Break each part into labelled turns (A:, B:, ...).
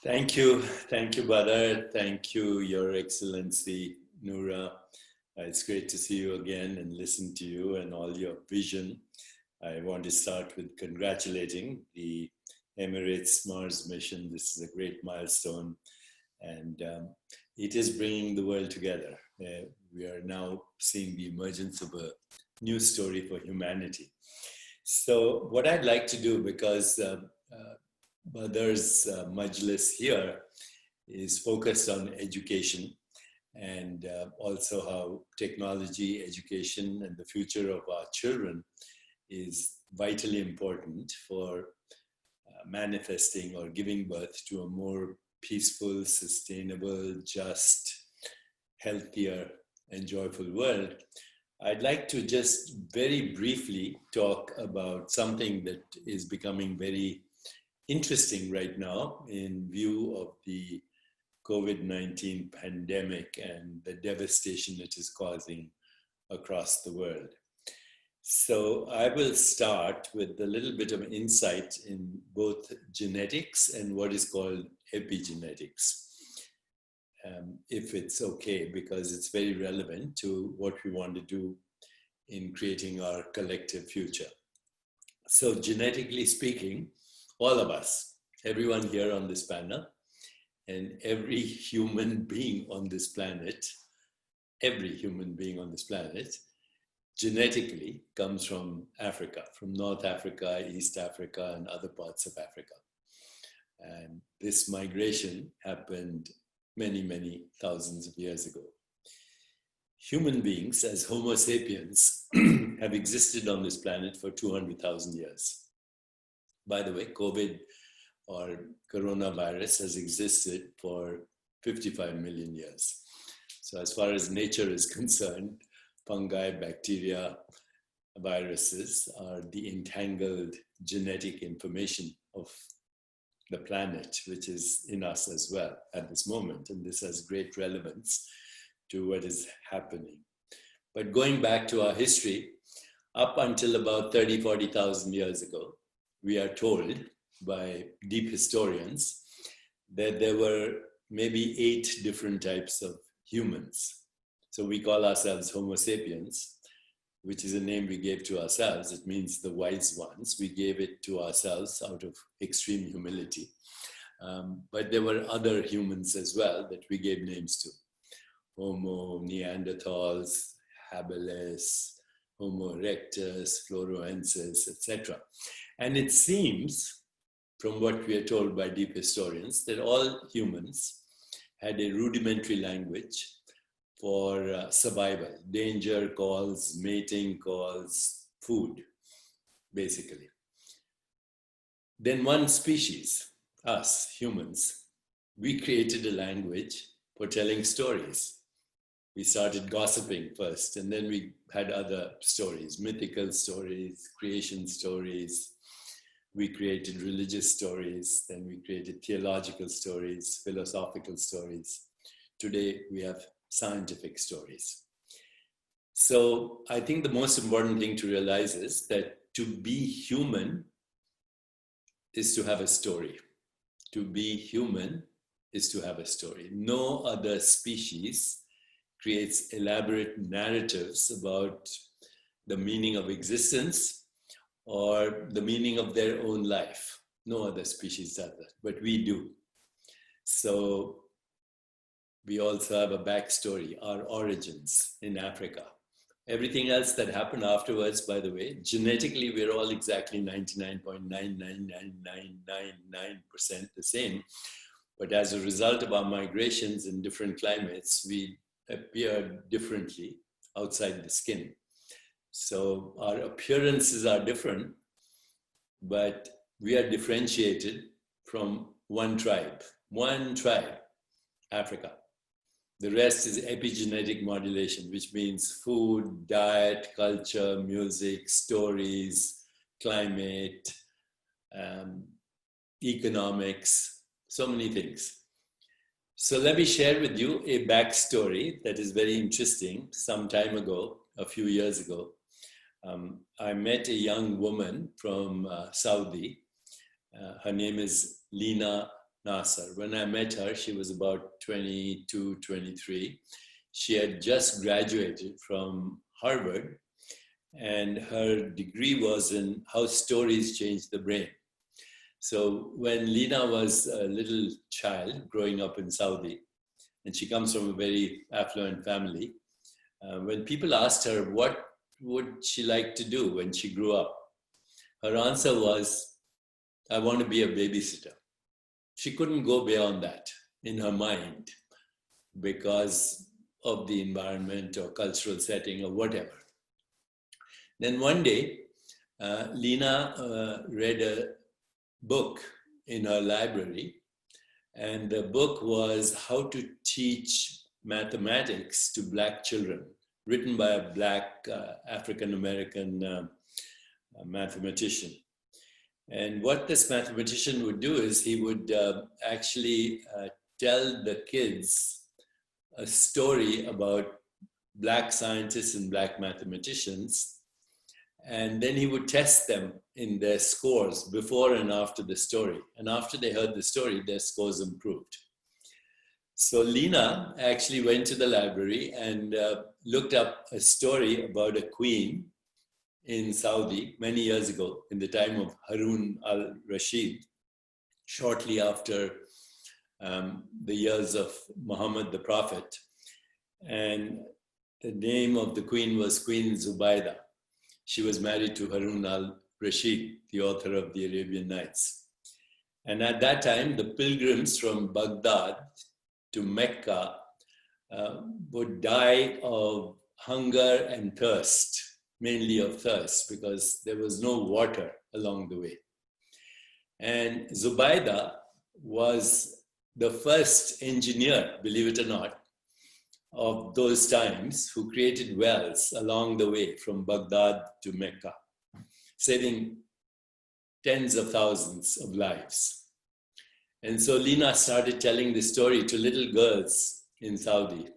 A: Thank you, Badar. Thank you, Your Excellency Noura. It's great to see you again and listen to you and all your vision. I want to start with congratulating the Emirates Mars mission. This is a great milestone, and it is bringing the world together. We are now seeing the emergence of a new story for humanity. So what I'd like to do, because Badar's Majlis here is focused on education and also how technology, education, and the future of our children is vitally important for manifesting or giving birth to a more peaceful, sustainable, just, healthier, and joyful world. I'd like to just very briefly talk about something that is becoming very interesting right now in view of the COVID-19 pandemic and the devastation it is causing across the world. So I will start with a little bit of insight in both genetics and what is called epigenetics, if it's okay, because it's very relevant to what we want to do in creating our collective future. So genetically speaking, all of us, everyone here on this panel, and every human being on this planet, genetically comes from Africa, from North Africa, East Africa, and other parts of Africa. And this migration happened many, many thousands of years ago. Human beings, as Homo sapiens, have existed on this planet for 200,000 years. By the way, COVID or coronavirus has existed for 55 million years. So as far as nature is concerned, fungi, bacteria, viruses are the entangled genetic information of the planet, which is in us as well at this moment. And this has great relevance to what is happening. But going back to our history, up until about 30, 40,000 years ago, we are told by deep historians that there were maybe 8 different types of humans. So we call ourselves Homo sapiens, which is a name we gave to ourselves. It means the wise ones. We gave it to ourselves out of extreme humility. But there were other humans as well that we gave names to. Homo neanderthals, habilis, Homo erectus, floroensis, etc. And it seems, from what we are told by deep historians, that all humans had a rudimentary language for survival, danger calls, mating calls, food, basically. Then one species, us humans, we created a language for telling stories. We started gossiping first, and then we had other stories, mythical stories, creation stories. We created religious stories, then we created theological stories, philosophical stories. Today, we have scientific stories. So I think the most important thing to realize is that to be human is to have a story. To be human is to have a story. No other species creates elaborate narratives about the meaning of existence or the meaning of their own life. No other species does that, but we do. So we also have a backstory, our origins in Africa. Everything else that happened afterwards, by the way, genetically, we're all exactly 99.99999% the same. But as a result of our migrations in different climates, we appear differently outside the skin. So our appearances are different, but we are differentiated from one tribe, Africa. The rest is epigenetic modulation, which means food, diet, culture, music, stories, climate, economics, so many things. So let me share with you a backstory that is very interesting. Some time ago, a few years ago, I met a young woman from Saudi. Her name is Lina Nasser. When I met her, she was about 22, 23. She had just graduated from Harvard, and her degree was in how stories change the brain. So when Lina was a little child growing up in Saudi, and she comes from a very affluent family, when people asked her what would she like to do when she grew up, her answer was, I want to be a babysitter. She couldn't go beyond that in her mind because of the environment or cultural setting or whatever. Then one day, Lina read a book in her library, and the book was How to Teach Mathematics to Black Children, written by a Black African-American mathematician. And what this mathematician would do is he would actually tell the kids a story about Black scientists and Black mathematicians, and then he would test them in their scores before and after the story. And after they heard the story, their scores improved. So Lina actually went to the library and looked up a story about a queen in Saudi many years ago, in the time of Harun al-Rashid, shortly after the years of Muhammad the Prophet. And the name of the queen was Queen Zubaydah. She was married to Harun al-Rashid, the author of the Arabian Nights. And at that time, the pilgrims from Baghdad to Mecca would die of hunger and thirst, mainly of thirst, because there was no water along the way. And Zubaydah was the first engineer, believe it or not, of those times who created wells along the way from Baghdad to Mecca, saving tens of thousands of lives. And so Lina started telling the story to little girls in Saudi,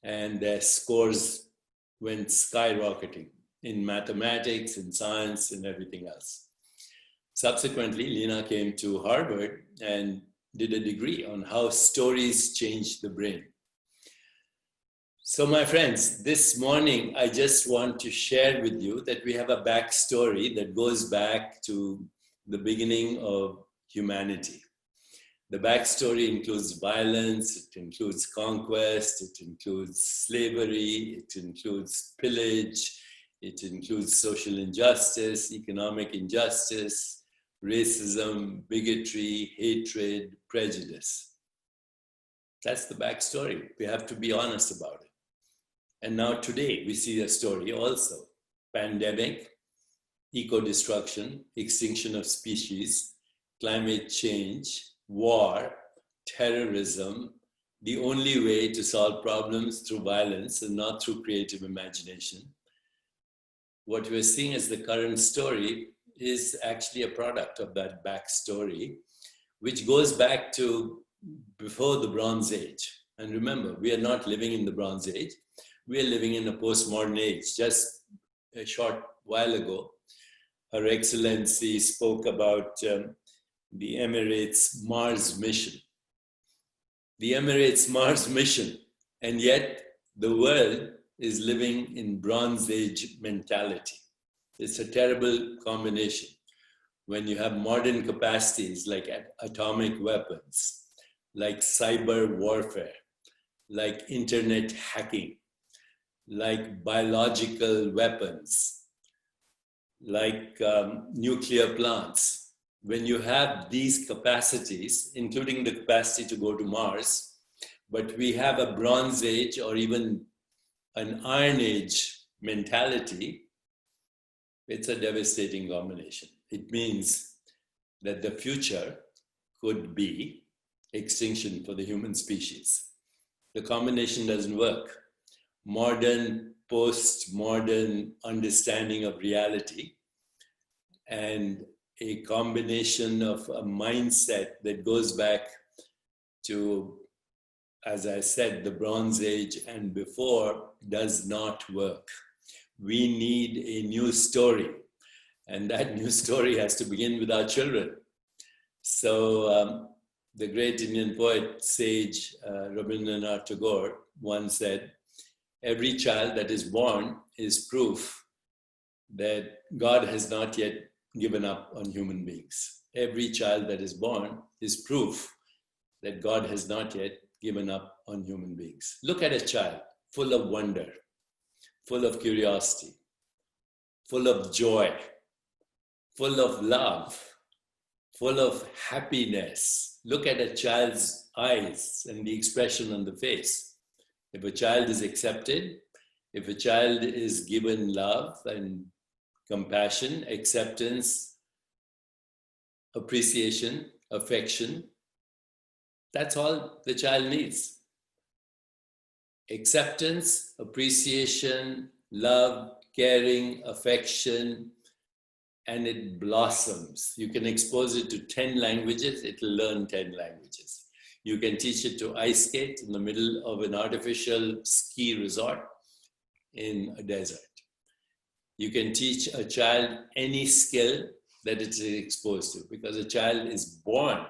A: and their scores went skyrocketing in mathematics and science and everything else. Subsequently, Lina came to Harvard and did a degree on how stories change the brain. So my friends, this morning, I just want to share with you that we have a backstory that goes back to the beginning of humanity. The backstory includes violence, it includes conquest, it includes slavery, it includes pillage, it includes social injustice, economic injustice, racism, bigotry, hatred, prejudice. That's the backstory. We have to be honest about it. And now today we see a story also. Pandemic, eco-destruction, extinction of species, climate change, war, terrorism, the only way to solve problems through violence and not through creative imagination. What we're seeing as the current story is actually a product of that backstory, which goes back to before the Bronze Age. And remember, we are not living in the Bronze Age. We are living in a postmodern age. Just a short while ago, Her Excellency spoke about the Emirates Mars mission. The Emirates Mars mission, and yet the world is living in Bronze Age mentality. It's a terrible combination when you have modern capacities like atomic weapons, like cyber warfare, like internet hacking, like biological weapons, like nuclear plants. When you have these capacities, including the capacity to go to Mars, but we have a Bronze Age or even an Iron Age mentality, it's a devastating combination. It means that the future could be extinction for the human species. The combination doesn't work. Modern, post-modern understanding of reality and a combination of a mindset that goes back to, as I said, the Bronze Age and before does not work. We need a new story, and that new story has to begin with our children. So the great Indian poet, sage Rabindranath Tagore once said, every child that is born is proof that God has not yet given up on human beings. Every child that is born is proof that God has not yet given up on human beings. Look at a child full of wonder, full of curiosity, full of joy, full of love, full of happiness. Look at a child's eyes and the expression on the face. If a child is accepted, if a child is given love and compassion, acceptance, appreciation, affection, that's all the child needs. Acceptance, appreciation, love, caring, affection, and it blossoms. You can expose it to 10 languages, it will learn 10 languages. You can teach it to ice skate in the middle of an artificial ski resort in a desert. You can teach a child any skill that it is exposed to, because a child is born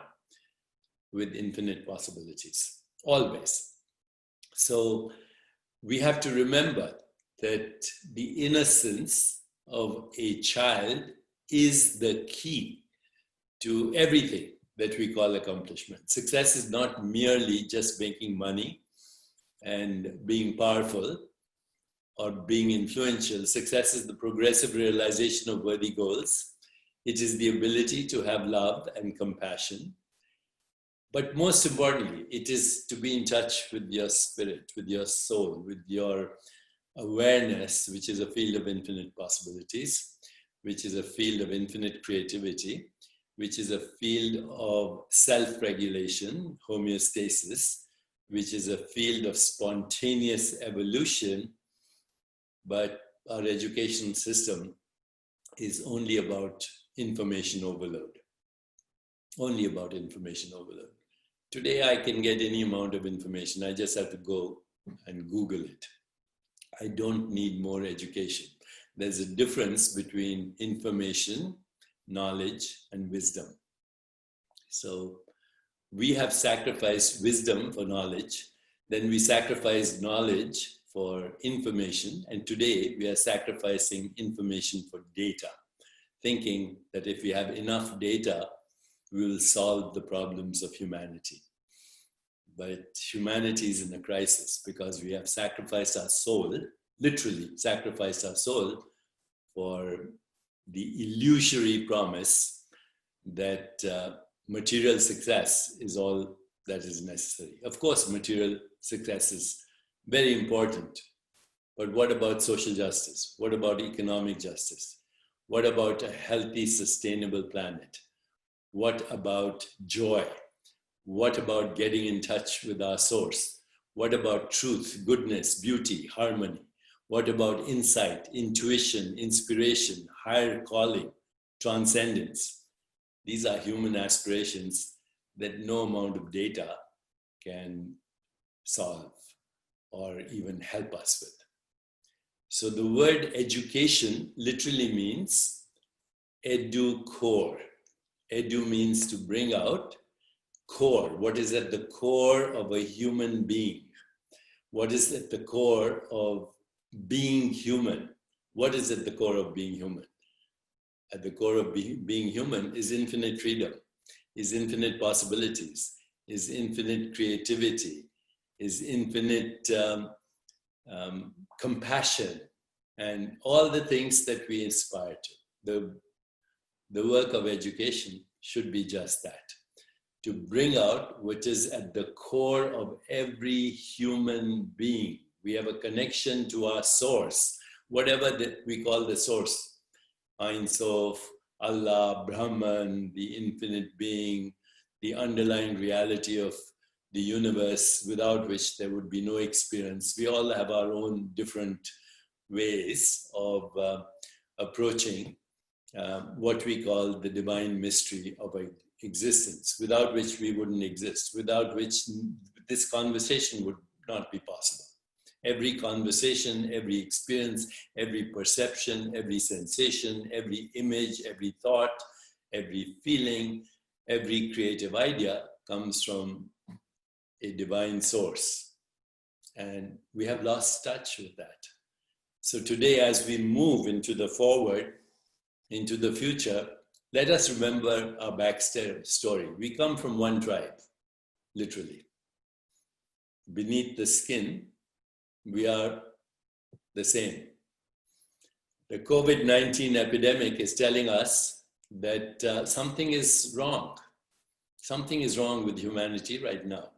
A: with infinite possibilities, always. So we have to remember that the innocence of a child is the key to everything that we call accomplishment. Success is not merely just making money and being powerful or being influential. Success is the progressive realization of worthy goals. It is the ability to have love and compassion. But most importantly, it is to be in touch with your spirit, with your soul, with your awareness, which is a field of infinite possibilities, which is a field of infinite creativity, which is a field of self-regulation, homeostasis, which is a field of spontaneous evolution. But our education system is only about information overload. Only about information overload. Today I can get any amount of information. I just have to go and Google it. I don't need more education. There's a difference between information, knowledge, and wisdom. So we have sacrificed wisdom for knowledge, then we sacrificed knowledge for information, and today we are sacrificing information for data, thinking that if we have enough data, we will solve the problems of humanity. But humanity is in a crisis because we have sacrificed our soul, literally sacrificed our soul for the illusory promise that material success is all that is necessary. Of course, material success is very important, but what about social justice? What about economic justice? What about a healthy, sustainable planet? What about joy? What about getting in touch with our source? What about truth, goodness, beauty, harmony? What about insight, intuition, inspiration, higher calling, transcendence? These are human aspirations that no amount of data can solve or even help us with. So the word education literally means edu-core. Edu means to bring out. Core, what is at the core of a human being? What is at the core of being human? What is at the core of being human? At the core of being human is infinite freedom, is infinite possibilities, is infinite creativity, is infinite compassion, and all the things that we aspire to. The work of education should be just that, to bring out what is at the core of every human being. We have a connection to our source, whatever that we call the source, Ein Sof, Allah, Brahman, the infinite being, the underlying reality of the universe, without which there would be no experience. We all have our own different ways of approaching what we call the divine mystery of existence, without which we wouldn't exist, without which this conversation would not be possible. Every conversation, every experience, every perception, every sensation, every image, every thought, every feeling, every creative idea comes from a divine source. And we have lost touch with that. So today, as we move into the forward, into the future, let us remember our backstory. We come from one tribe, literally. Beneath the skin, we are the same. The COVID-19 epidemic is telling us that something is wrong. Something is wrong with humanity right now.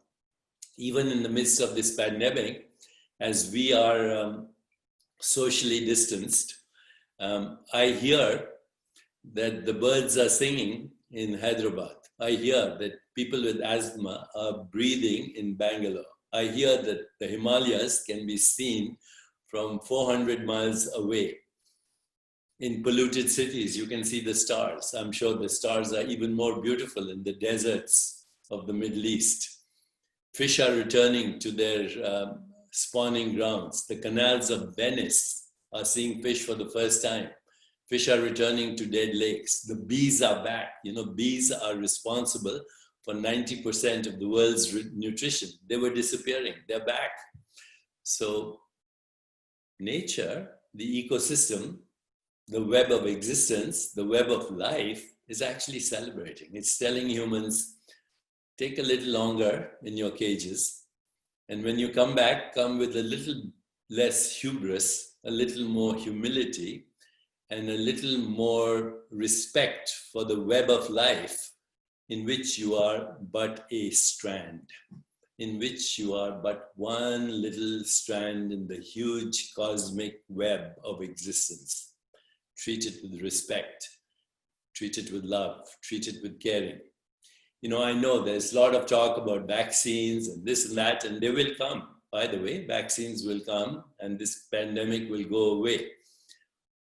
A: Even in the midst of this pandemic, as we are socially distanced, I hear that the birds are singing in Hyderabad. I hear that people with asthma are breathing in Bangalore. I hear that the Himalayas can be seen from 400 miles away. In polluted cities, you can see the stars. I'm sure the stars are even more beautiful in the deserts of the Middle East. Fish are returning to their spawning grounds. The canals of Venice are seeing fish for the first time. Fish are returning to dead lakes. The bees are back. You know, bees are responsible for 90% of the world's nutrition. They were disappearing. They're back. So nature, the ecosystem, the web of existence, the web of life is actually celebrating. It's telling humans, take a little longer in your cages. And when you come back, come with a little less hubris, a little more humility, and a little more respect for the web of life in which you are but a strand, in which you are but one little strand in the huge cosmic web of existence. Treat it with respect, treat it with love, treat it with caring. You know, I know there's a lot of talk about vaccines and this and that, and they will come. By the way, vaccines will come and this pandemic will go away.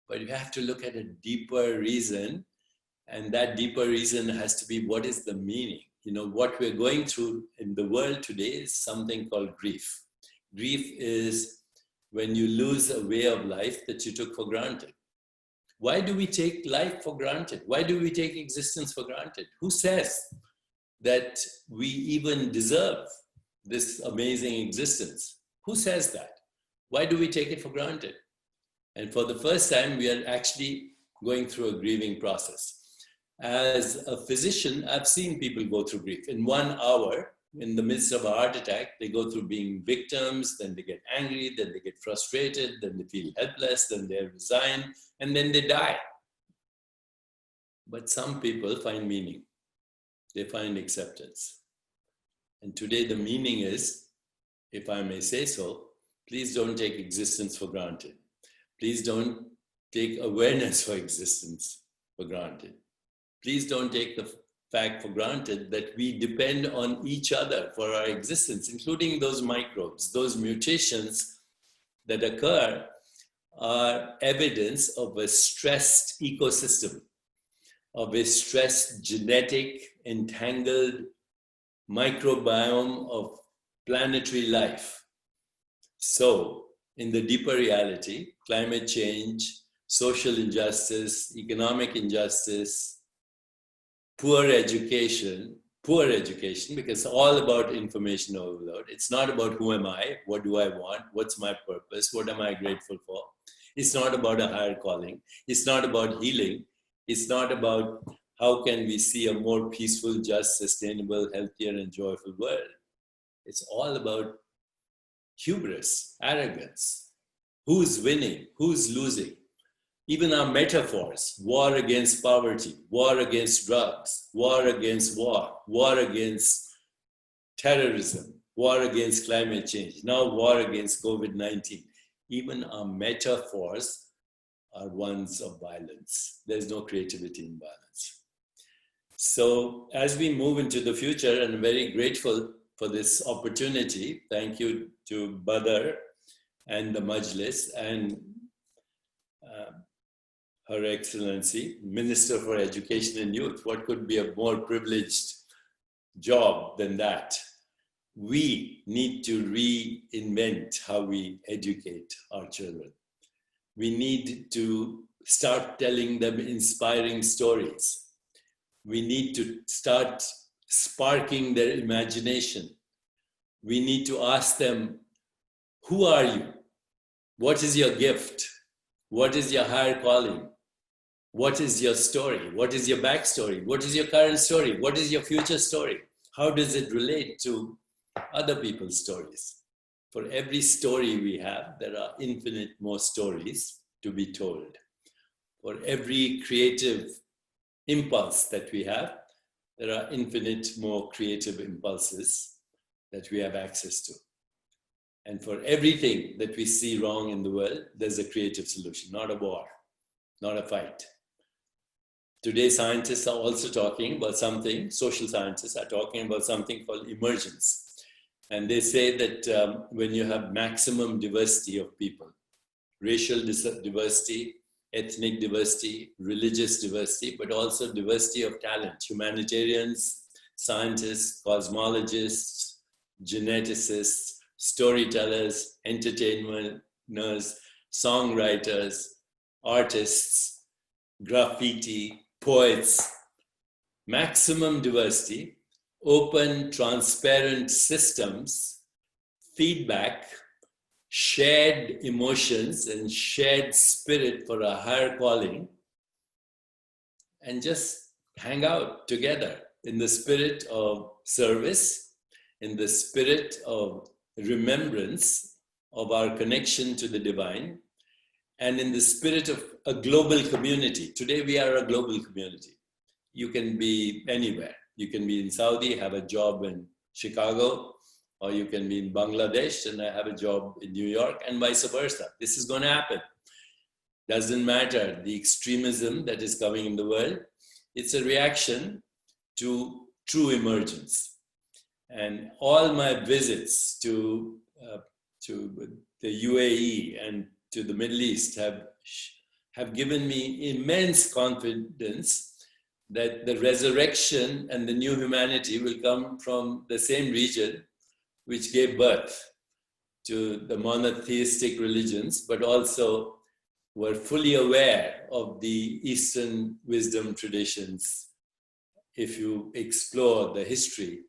A: But you have to look at a deeper reason, and that deeper reason has to be, what is the meaning? You know, what we're going through in the world today is something called grief. Grief is when you lose a way of life that you took for granted. Why do we take life for granted? Why do we take existence for granted? Who says that we even deserve this amazing existence? Who says that? Why do we take it for granted? And for the first time, we are actually going through a grieving process. As a physician, I've seen people go through grief. In 1 hour, in the midst of a heart attack, they go through being victims, then they get angry, then they get frustrated, then they feel helpless, then they resign, and then they die. But some people find meaning. They find acceptance. And today the meaning is, if I may say so, please don't take existence for granted. Please don't take awareness for existence for granted. Please don't take the fact for granted that we depend on each other for our existence, including those microbes. Those mutations that occur are evidence of a stressed ecosystem, of a stressed genetic entangled microbiome of planetary life. So, in the deeper reality, climate change, social injustice, economic injustice, poor education, because it's all about information overload. It's not about who am I, what do I want, what's my purpose, what am I grateful for. It's not about a higher calling. It's not about healing. It's not about how can we see a more peaceful, just, sustainable, healthier, and joyful world. It's all about hubris, arrogance. Who's winning? Who's losing? Even our metaphors, war against poverty, war against drugs, war against war against terrorism, war against climate change, now war against COVID-19. Even our metaphors are ones of violence. There's no creativity in violence. So as we move into the future, and I'm very grateful for this opportunity, thank you to Badr and the Majlis and Her Excellency, Minister for Education and Youth. What could be a more privileged job than that? We need to reinvent how we educate our children. We need to start telling them inspiring stories. We need to start sparking their imagination. We need to ask them, who are you? What is your gift? What is your higher calling? What is your story? What is your backstory? What is your current story? What is your future story? How does it relate to other people's stories? For every story we have, there are infinite more stories to be told. For every creative impulse that we have, there are infinite more creative impulses that we have access to. And for everything that we see wrong in the world, there's a creative solution, not a war, not a fight. Today, scientists are also talking about something, social scientists are talking about something called emergence. And they say that when you have maximum diversity of people, racial diversity, ethnic diversity, religious diversity, but also diversity of talent, humanitarians, scientists, cosmologists, geneticists, storytellers, entertainers, songwriters, artists, graffiti, poets, maximum diversity, open, transparent systems, feedback, shared emotions and shared spirit for a higher calling, and just hang out together in the spirit of service, in the spirit of remembrance of our connection to the divine, and in the spirit of a global community. Today we are a global community. You can be anywhere. You can be in Saudi, have a job in Chicago, or you can be in Bangladesh and have a job in New York, and vice versa. This is going to happen. Doesn't matter the extremism that is coming in the world. It's a reaction to true emergence. And all my visits to the UAE and to the Middle East have given me immense confidence that the resurrection and the new humanity will come from the same region which gave birth to the monotheistic religions, but also were fully aware of the Eastern wisdom traditions. If you explore the history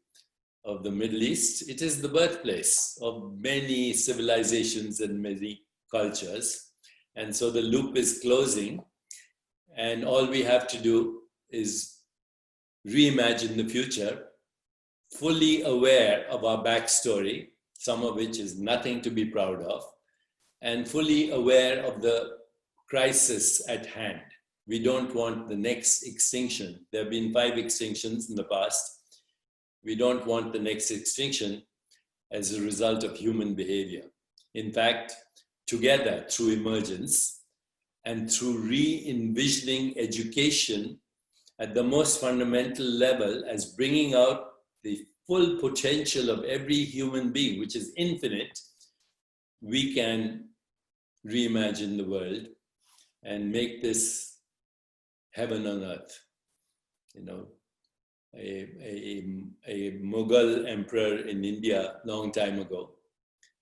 A: of the Middle East, it is the birthplace of many civilizations and many cultures. And so the loop is closing, and all we have to do is reimagine the future, fully aware of our backstory, some of which is nothing to be proud of, and fully aware of the crisis at hand. We don't want the next extinction. There have been 5 extinctions in the past. We don't want the next extinction as a result of human behavior. In fact, together through emergence and through re-envisioning education at the most fundamental level as bringing out the full potential of every human being, which is infinite, we can reimagine the world and make this heaven on earth. You know, a Mughal emperor in India long time ago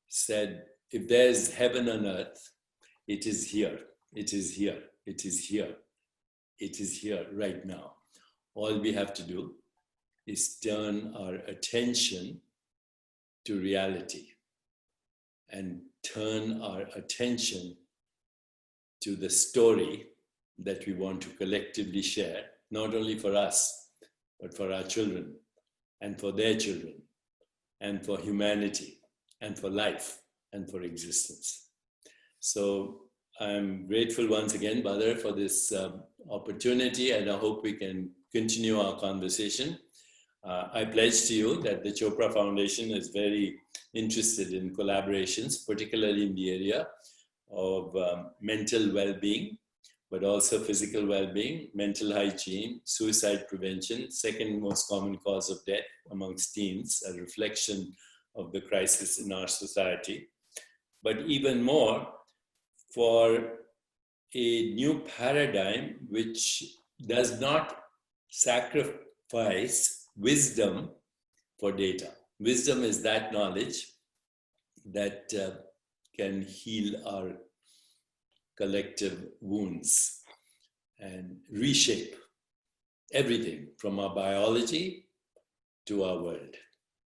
A: said, if there's heaven on earth, it is here, it is here, it is here, it is here right now. All we have to do is turn our attention to reality and turn our attention to the story that we want to collectively share, not only for us, but for our children and for their children and for humanity and for life and for existence. So I'm grateful once again, Badr, for this opportunity, and I hope we can continue our conversation. I pledge to you that the Chopra Foundation is very interested in collaborations, particularly in the area of mental well-being, but also physical well-being, mental hygiene, suicide prevention, second most common cause of death amongst teens, a reflection of the crisis in our society. But even more, for a new paradigm which does not sacrifice wisdom for data. Wisdom is that knowledge that can heal our collective wounds and reshape everything from our biology to our world.